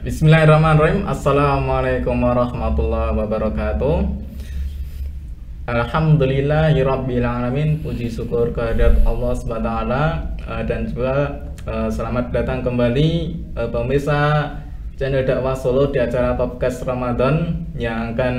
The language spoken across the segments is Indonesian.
Bismillahirrahmanirrahim. Assalamualaikum warahmatullahi wabarakatuh. Alhamdulillahirabbil alamin. Puji syukur kehadirat Allah Subhanahu wa taala, dan juga selamat datang kembali pemirsa channel dakwah Solo di acara podcast Ramadan yang akan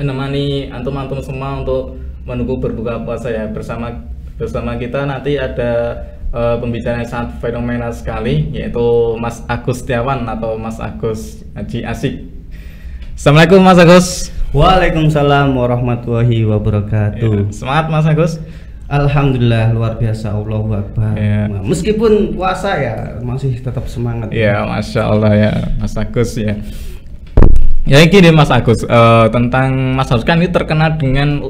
menemani antum-antum semua untuk menunggu berbuka puasa ya. Bersama kita nanti ada pembicara yang sangat fenomenal sekali, yaitu Mas Agus Setiawan atau Mas Agus Haji Asik. Assalamualaikum Mas Agus. Waalaikumsalam warahmatullahi wabarakatuh. Ya, semangat Mas Agus. Alhamdulillah, luar biasa, Allahu Akbar. Ya. Nah, meskipun puasa ya masih tetap semangat. Ya, Masya Allah ya Mas Agus ya. Ya gini Mas Agus, tentang Mas Agus kan ini terkenal dengan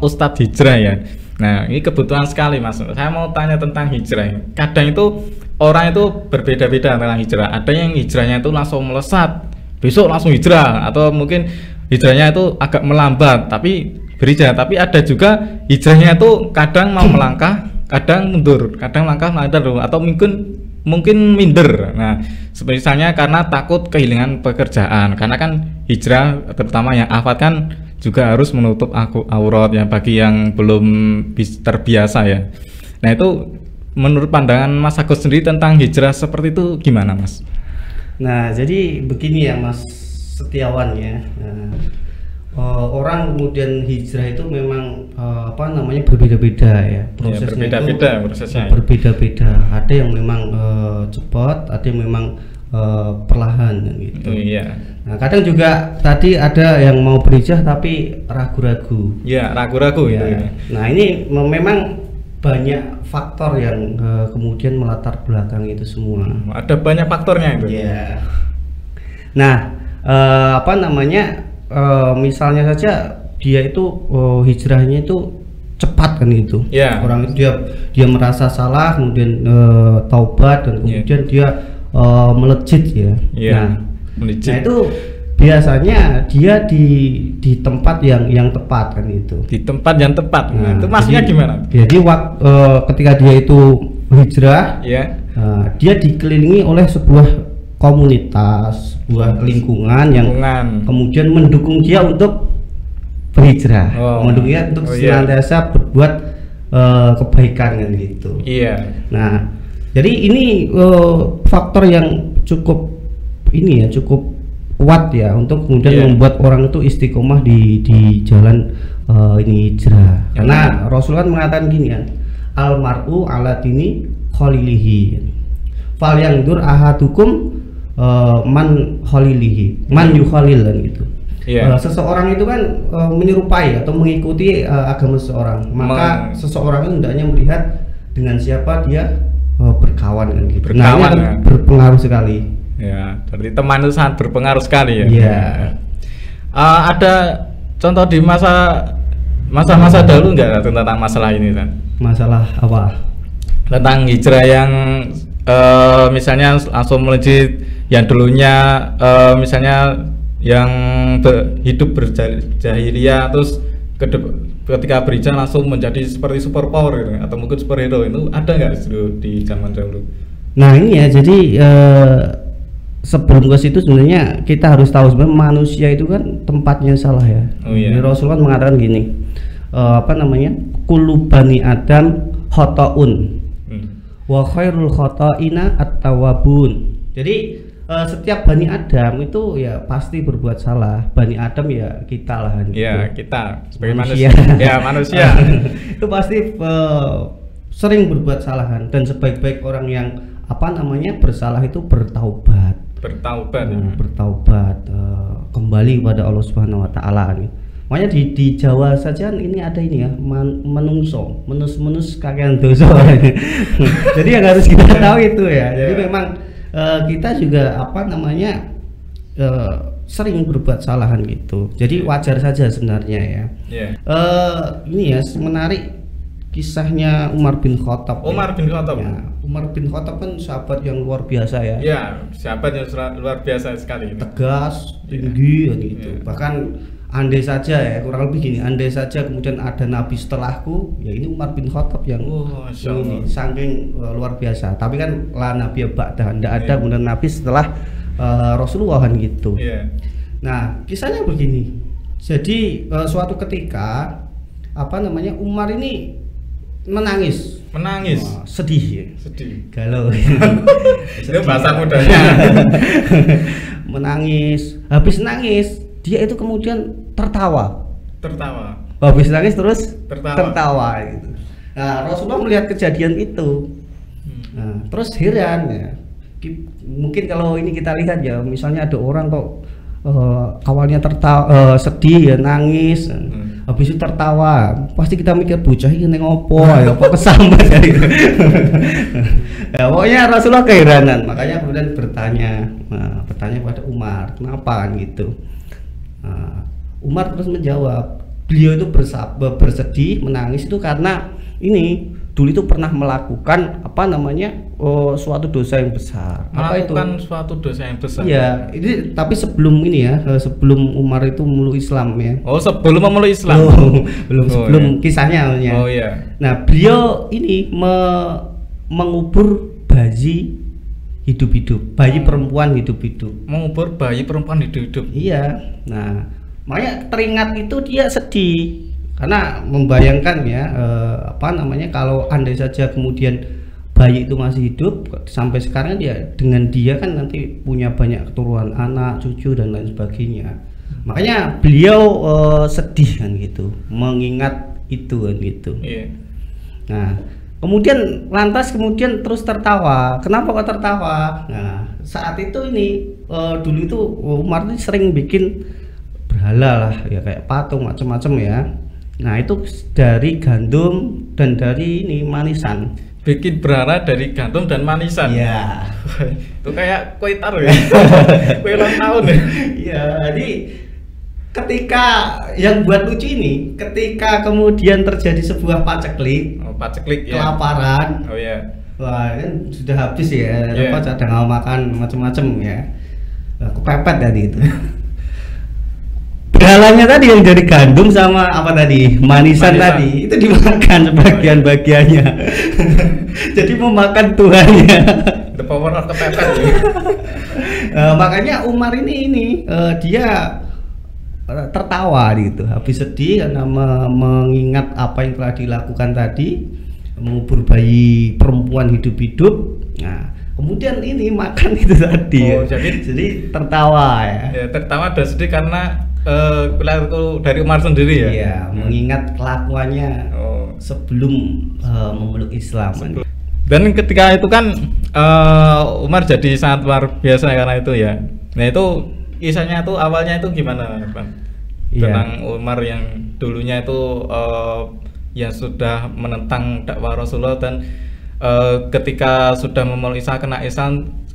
Ustadz Hijrah ya. Nah ini kebutuhan sekali Mas. Saya mau tanya tentang hijrah. Kadang itu orang itu berbeda-beda tentang hijrah. Ada yang hijrahnya itu langsung melesat, besok langsung hijrah, atau mungkin hijrahnya itu agak melambat tapi berhijrah. Tapi ada juga hijrahnya itu kadang mau melangkah, kadang mundur, kadang langkah atau mungkin minder. Nah, misalnya karena takut kehilangan pekerjaan. Karena kan hijrah, terutama yang afat kan juga harus menutup aurat ya, bagi yang belum terbiasa ya. Nah, itu menurut pandangan Mas Agus sendiri tentang hijrah seperti itu gimana Mas? Nah, jadi begini ya Mas Setiawan ya. Orang kemudian hijrah itu memang berbeda-beda ya, prosesnya. Berbeda-beda prosesnya. Berbeda-beda. Ada yang memang cepat, ada yang memang perlahan gitu. Iya. Nah, kadang juga tadi ada yang mau berhijrah tapi ragu-ragu. Ya, ragu-ragu ya. Itu. Nah, ini memang banyak faktor yang kemudian melatar belakang itu semua. Ada banyak faktornya itu. Ya. Nah, misalnya saja dia itu hijrahnya itu cepat kan gitu. Yeah. Orang itu dia merasa salah, kemudian taubat, dan kemudian dia melejit ya. Yeah. Nah, melejit. Nah itu biasanya dia di tempat yang tepat kan itu. Di tempat yang tepat. Nah, itu maksudnya gimana? Jadi ketika dia itu hijrah, yeah. Dia dikelilingi oleh sebuah komunitas, sebuah lingkungan yang kemudian mendukung dia untuk berhijrah, mendukung dia untuk senantiasa berbuat kebaikan kan gitu. Iya. Nah, jadi ini faktor yang cukup kuat ya untuk kemudian membuat orang itu istiqomah di jalan ini hijrah. Karena Rasul kan mengatakan gini kan, almar'u ala dini khalilihi, fal yandur ahadukum man khalilihi, man yukhalil kan gitu. Seseorang itu kan menyerupai atau mengikuti agama seseorang, maka seseorang itu hendaknya melihat dengan siapa dia berkawan kan gitu. Nah, ini akan berpengaruh sekali. Ya, berarti teman itu sangat berpengaruh sekali ya. Iya. Ada contoh di masa dahulu nggak tentang masalah ini kan? Masalah apa? Tentang hijrah yang misalnya langsung melejit, yang dulunya misalnya yang hidup berjahiliyah terus ketika berhijrah langsung menjadi seperti super power gitu, atau mungkin superhero, itu ada nggak di zaman dahulu? Nah ini ya, jadi sebelum ke situ sebenarnya kita harus tahu sebenarnya manusia itu kan tempatnya salah ya. Jadi Rasul kan mengatakan gini, kullu bani adam khotoun wa khairul khotoina at-tawwabun. Jadi setiap Bani Adam itu ya pasti berbuat salah. Bani Adam ya kita lah gitu. Ya kita sebagai manusia. Ya manusia itu pasti sering berbuat salah kan. Dan sebaik-baik orang yang bersalah itu bertaubat, bertaubat kembali kepada Allah Subhanahu Wa Taala. Makanya di Jawa saja ini ada ini ya, menungso, menus kakean dosa. Jadi yang harus kita tahu itu ya. Jadi memang kita juga apa namanya sering berbuat kesalahan gitu. Jadi wajar saja sebenarnya ya. Ini ya menarik kisahnya Umar bin Khattab. Umar bin Khattab. Ya, Umar bin Khattab kan sahabat yang luar biasa ya. Ya, sahabat yang luar biasa sekali. Tegas, tinggi gitu. Bahkan andai saja ya, kurang lebih gini, andai saja kemudian ada nabi setelahku, ya ini Umar bin Khattab yang ini saking luar biasa. Tapi kan la nabi ba'da, tidak ada kemudian nabi setelah Rasulullah kan gitu. Nah, kisahnya begini. Jadi suatu ketika apa namanya Umar ini menangis, sedih ya, galau. Itu bahasa mudanya. Menangis, habis nangis dia itu kemudian tertawa. Habis nangis terus tertawa gitu. Nah, Rasulullah melihat kejadian itu, nah, terus heran ya. Mungkin kalau ini kita lihat ya, misalnya ada orang kok awalnya tertawa, sedih ya, nangis, habis itu tertawa, pasti kita mikir bocah ini ngopo ya, kok kesambat ya. Ya, pokoknya Rasulullah keheranan, makanya kemudian bertanya pada Umar, kenapa kan gitu. Umar terus menjawab, beliau itu bersedih, menangis itu karena ini dulu itu pernah melakukan apa namanya suatu dosa yang besar. Melakukan suatu dosa yang besar. Iya, ini tapi sebelum ini ya, sebelum Umar itu memeluk Islam ya. Oh, sebelum memeluk Islam. Sebelum kisahnya ya. Oh iya. Nah, beliau ini mengubur bayi hidup-hidup, bayi perempuan hidup-hidup. Mengubur bayi perempuan hidup-hidup. Iya. Nah, makanya teringat itu dia sedih. Karena membayangkan ya apa namanya kalau andai saja kemudian bayi itu masih hidup sampai sekarang dengan dia kan nanti punya banyak keturunan, anak, cucu dan lain sebagainya. Makanya beliau sedih kan gitu, mengingat itu kan gitu. Nah, kemudian kemudian terus tertawa. Kenapa kok tertawa? Nah, saat itu ini dulu itu Umar itu sering bikin berhala lah ya, kayak patung macam-macam ya. Nah, itu dari gandum dan dari ini manisan. Bikin berhala dari gandum dan manisan. Iya. Itu kayak kue tar ya. Kue ulang tahun ya. Iya, jadi ketika yang buat lucu ini, ketika kemudian terjadi sebuah paceklik, kelaparan. Oh iya. Wah, kan sudah habis ya. Apa cadangan makan macam-macam ya. Kepepet tadi itu. Berhalanya tadi yang dari gandum sama apa tadi manisan tadi itu dimakan sebagian-bagiannya. Jadi memakan Tuhannya. The power of kepepet. Makanya Umar ini dia tertawa gitu, habis sedih karena mengingat apa yang telah dilakukan tadi, mengubur bayi perempuan hidup-hidup. Nah, kemudian ini makan itu tadi. Oh, ya. Jadi tertawa ya. Ya, tertawa dan sedih karena perilaku dari Umar sendiri ya. Iya, mengingat kelakuannya sebelum memeluk Islam. Dan ketika itu kan Umar jadi sangat luar biasa karena itu ya. Nah, itu kisahnya itu awalnya itu gimana, Bang? Tentang Umar yang dulunya itu yang sudah menentang dakwah Rasulullah dan ketika sudah memeluk Islam,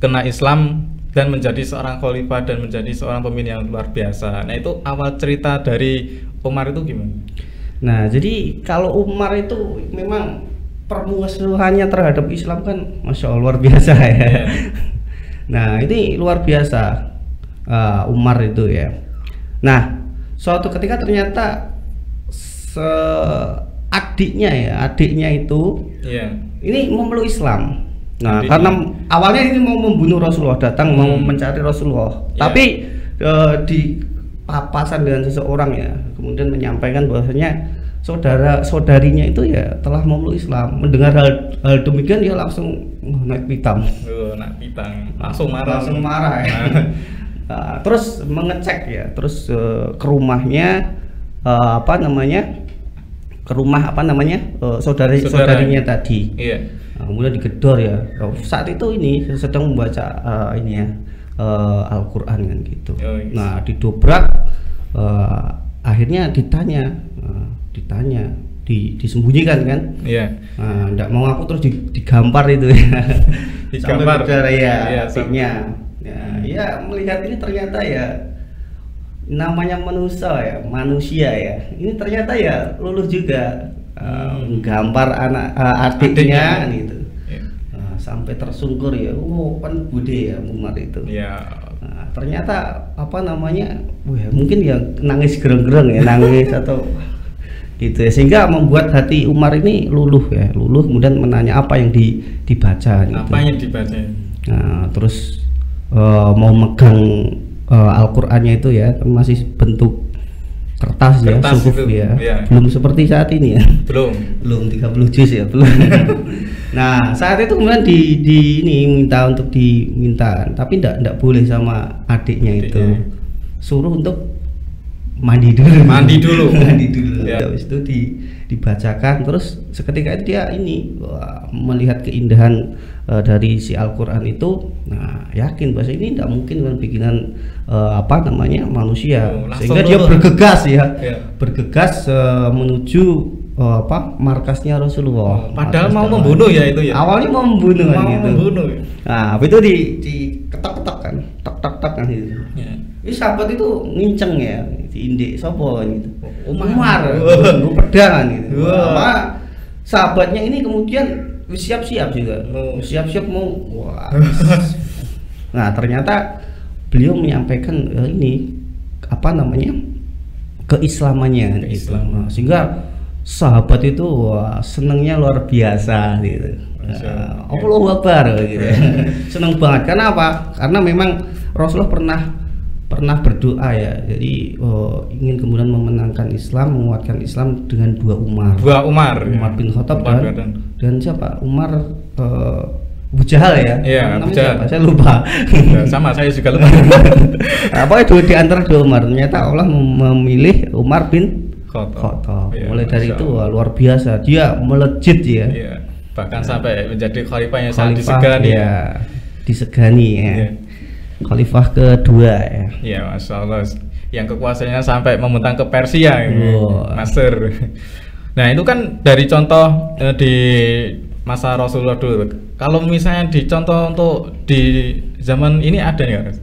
kena Islam dan menjadi seorang khalifah dan menjadi seorang pemimpin yang luar biasa. Nah, itu awal cerita dari Umar itu gimana? Nah, jadi kalau Umar itu memang permusuhannya terhadap Islam kan Masya Allah luar biasa ya. Nah, ini luar biasa Umar itu ya. Nah, suatu ketika ternyata adiknya itu ini memeluk Islam. Nah, karena awalnya ini mau membunuh Rasulullah, datang mau mencari Rasulullah, tapi di papasan dengan seseorang ya, kemudian menyampaikan bahwasanya saudarinya itu ya telah memeluk Islam. Mendengar hal demikian dia langsung naik pitam. Langsung marah ya. Terus mengecek ya, terus ke rumahnya saudarinya tadi. Nah, kemudian digedor ya. Saat itu ini sedang membaca Al-Qur'an kan gitu. Nah, didobrak akhirnya ditanya, disembunyikan kan. Iya. Nggak mau aku terus digampar itu ya. Digampar. Ya, adiknya. Ya melihat ini ternyata ya namanya manusia ya. Ini ternyata ya luluh juga gambar adiknya gitu. Sampai tersungkur ya. Kan bude ya Umar itu. Iya. Ternyata mungkin ya nangis gereng-gereng ya, nangis atau gitu ya, sehingga membuat hati Umar ini luluh kemudian menanya apa yang dibaca gitu. Apa yang dibaca? Nah, terus mau megang Al-Qur'annya itu ya, masih bentuk kertas ya, suhuf ya. Belum seperti saat ini ya. Belum 30 juz ya, belum. Nah, saat itu kemudian minta untuk diminta, tapi enggak boleh sama adiknya itu. Suruh untuk mandi dulu. Ya. Habis itu dibacakan, terus seketika itu dia melihat keindahan dari si Al-Qur'an itu. Nah, yakin bahwa ini tidak mungkin kan bikinan manusia. Sehingga dia bergegas menuju markasnya Rasulullah. Padahal mau membunuh ya itu ya. Awalnya mau membunuh kan gitu. Ya. Nah, habis itu diketok-ketok kan, tok-tok kan gitu. Ya. Ini sahabat itu nginceng ya, diindik sopo gitu. Umar, gue pedang kan gitu. Sahabatnya ini kemudian siap-siap juga, siap-siap mau. Nah, ternyata beliau menyampaikan keislamannya. Gitu. Sehingga sahabat itu senengnya luar biasa gitu. Allahu Akbar gitu. Seneng banget. Karena apa? Karena memang Rasulullah pernah berdoa ya, jadi ingin kemudian memenangkan Islam, menguatkan Islam dengan dua Umar bin Khattab dan siapa? Umar Abu Jahal ya? Iya, Abu Jahal. Saya lupa. Sama, saya juga lupa. Itu di antara dua Umar. Ternyata Allah memilih Umar bin Khattab. Ya, Mulai dari itu luar biasa, dia melejit ya. Iya. Bahkan sampai menjadi khalifah yang sangat disegani. Ya, disegani ya. Iya. Khalifah kedua ya. Iya, Masya Allah. Yang kekuasaannya sampai membentang ke Persia, Nasr. Nah, itu kan dari contoh di masa Rasulullah dulu. Kalau misalnya dicontoh untuk di zaman ini ada nggak?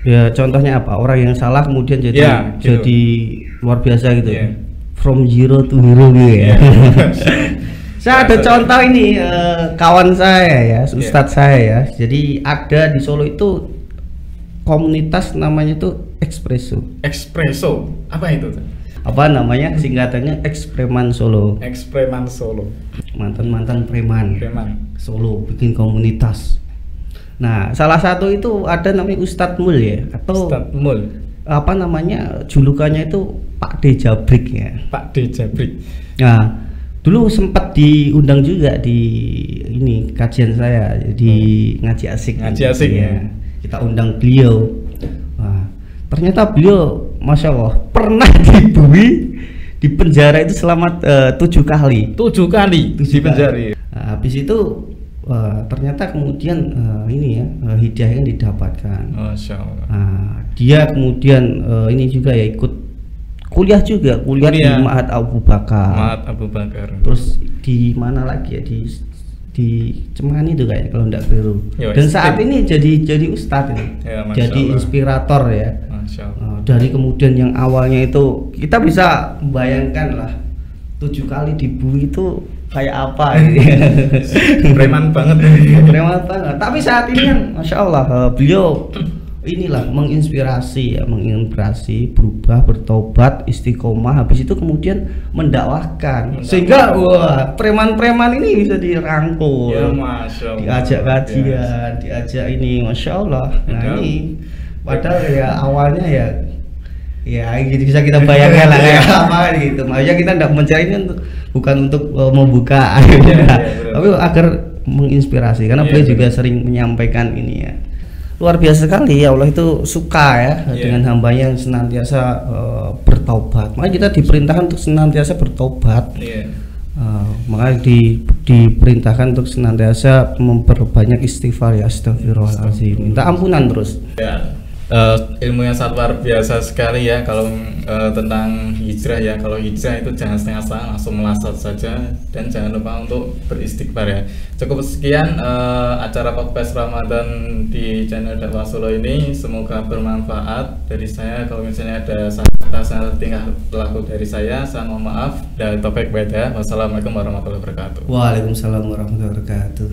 Ya, contohnya apa? Orang yang salah kemudian jadi luar biasa gitu. Yeah. From zero to hero gitu ya. Saya ada contoh ini kawan saya ya, ustadz saya ya. Jadi ada di Solo itu komunitas namanya tuh Espresso. Apa itu? Singkatannya Ekspreman Solo. Ekspreman Solo. Mantan preman Solo bikin komunitas. Nah, salah satu itu ada namanya Ustadz Mul ya, atau Ustadz Mul. Julukannya itu Pak D Jabrik ya. Pak D Jabrik. Nah, dulu sempat diundang juga di kajian saya, di ngaji asik ya. Kita undang beliau. Nah, ternyata beliau Masya Allah pernah di penjara itu selama 7 kali. 7 kali di penjara. Nah, habis itu ternyata kemudian hidayah didapatkan. Masya Allah. Nah, dia kemudian juga ya ikut kuliah di Ma'had Abu Bakar. Terus di mana lagi ya, di Cemani itu kayak kalau enggak keliru. Dan saat ini jadi ustadz ini. Ya, jadi inspirator ya. Dari kemudian yang awalnya itu kita bisa membayangkan lah 7 kali dibui itu kayak apa preman banget. Tapi saat ini kan Masya Allah beliau menginspirasi, berubah, bertobat, istiqomah, habis itu kemudian mendakwahkan. Sehingga preman-preman ini bisa dirangkul, diajak kajian, diajak Masya Allah. Nah, ini padahal ya awalnya ya gitu bisa kita bayangkan lah kayak apa gitu. Makanya kita tidak mencari ini bukan untuk membuka tapi agar menginspirasi, karena beliau juga sering menyampaikan ini ya. Luar biasa sekali ya, Allah itu suka ya dengan hambanya yang senantiasa bertobat. Makanya kita diperintahkan untuk senantiasa bertobat. Makanya diperintahkan untuk senantiasa memperbanyak istighfar ya, astagfirullahaladzim, minta ampunan terus. ilmu yang sangat luar biasa sekali ya kalau tentang hijrah ya. Kalau hijrah itu jangan setengah-setengah, langsung melasat saja, dan jangan lupa untuk beristighfar ya. Cukup sekian acara podcast Ramadan di channel Dakwah Solo ini, semoga bermanfaat. Dari saya, kalau misalnya ada salah tingkah laku dari saya mohon maaf. Dan topik beda. Wassalamualaikum warahmatullahi wabarakatuh. Waalaikumsalam warahmatullahi wabarakatuh.